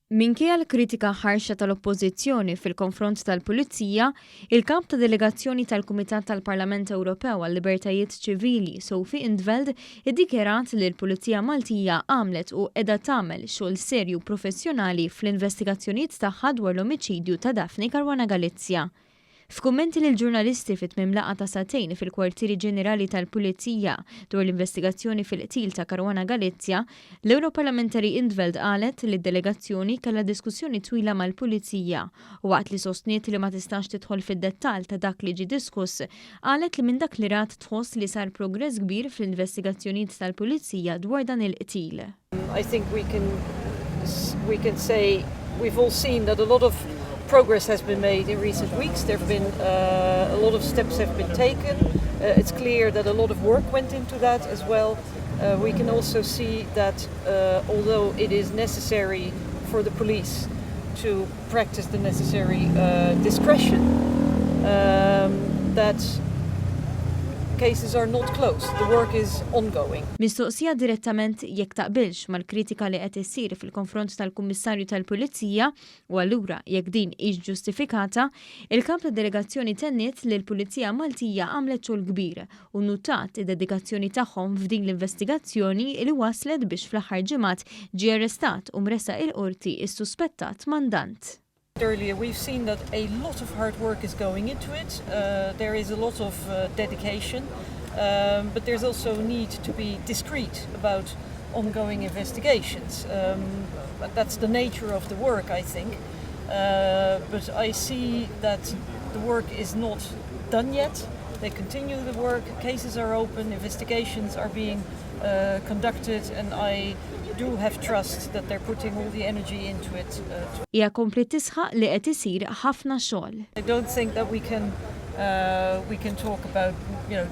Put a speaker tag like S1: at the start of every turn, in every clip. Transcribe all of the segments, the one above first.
S1: Minkejja l-kritika ħarxa tal-Oppożizzjoni fil-konfront tal-Pulizija, il-kap ta' delegazzjoni tal-Kumitat tal-Parlament Ewropew għal-Libertajiet Ċivili Sophie in 't Veld iddikjarat li l-Pulizija Maltija għamlet u qiegħda tagħmel xogħol serju professjonali fl-investigazzjonijiet tagħha dwar l-omiċidju ta' Daphne Caruana Galizia. F'kummenti lil ġurnalisti fit-tmiem laqgħa ta' sagħtejn fil-Kwartieri Ġenerali tal-Pulizija dwar l-investigazzjoni fil-qtil ta' Caruana Galizia, l-Europarlamentari in 't Veld qalet li d-delegazzjoni kellha diskussjoni twila mal-Pulizija u waqt li sostniet li ma tistax tidħol fid-dettall ta' dak li ġie diskuss, qalet li minn dak li rat tħoss li sar progress kbir fl-investigazzjonijiet tal-Pulizija dwar dan il-qtil.
S2: I think we can say we've all seen that a lot of progress has been made in recent weeks. There have been a lot of steps have been taken. It's clear that a lot of work went into that as well. We can also see that although it is necessary for the police to practice the necessary discretion, that cases are not closed. The work is ongoing.
S1: Mistoqsija direttament jekk taqbilx mal-kritika li qed issir fil-konfront tal-Kummissarju tal-Pulizija u allura jekk din hix ġustifikata, il-kap tad-delegazzjoni tenniet li l-Pulizija Maltija għamlet xogħol kbir u nutat id-dedikazzjoni tagħhom f'din l-investigazzjoni li waslet biex fl-aħħar ġimgħat ġie arrestat u mressaq il-qorti is-suspettat mandant.
S2: Earlier, we've seen that a lot of hard work is going into it. There is a lot of dedication, but there's also a need to be discreet about ongoing investigations. That's the nature of the work, I think. But I see that the work is not done yet. They continue the work, cases are open, investigations are being conducted, and I do have trust that they're putting all the energy into it.
S1: Hija kompli tisħaq li qed isir ħafna xogħol.
S2: I don't think that we can talk about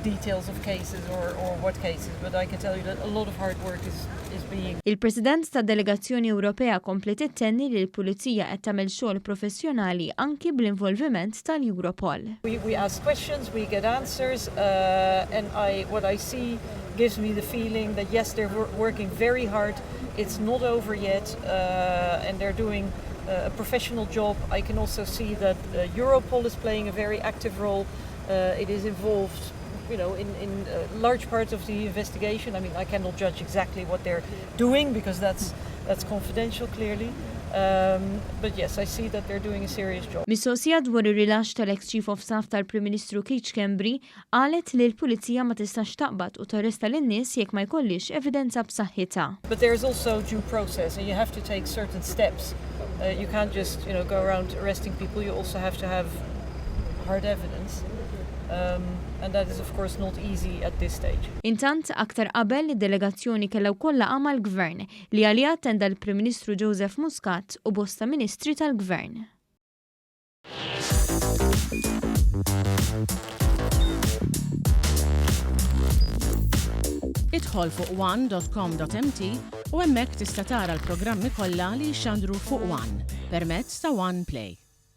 S2: details of cases or what cases, but I can tell you that a lot of hard work is being.
S1: Il-President tad-Delegazzjoni Ewropea kompli tittenni li l-Pulizija qed tagħmel xogħol professjonali anki bl-involviment tal-Europol.
S2: We ask questions, we get answers, and what I see gives me the feeling that yes, they're working very hard. It's not over yet, and they're doing a professional job. I can also see that Europol is playing a very active role. It is involved, in large parts of the investigation. I mean, I cannot judge exactly what they're doing because that's confidential, clearly. But yes, I see that they're doing a serious job.
S1: Mistoqsija dwar ir-rilaxx tal-ex-Chief of Staff tal-Prim Ministru Kembri qalet li l-Pulizija ma tistax taqbad u tarresta lin-nies jekk ma jkollix evidenza b'saħħitha.
S2: But there's also due process, and you have to take certain steps. You can't just, go around arresting people. You also have to have hard evidence. And that is of course not easy at this stage.
S1: Intant aktar qabel id-delegazzjoni kellha wkoll laqgħa mal-Gvern li għaliha attenda l-Prim Ministru Joseph Muscat u bosta Ministri tal-Gvern.
S3: Idħol fuq one.com.mt u hemmhekk tista' tara l-programmi kollha li jxandru fuq One permezz ta' One Play.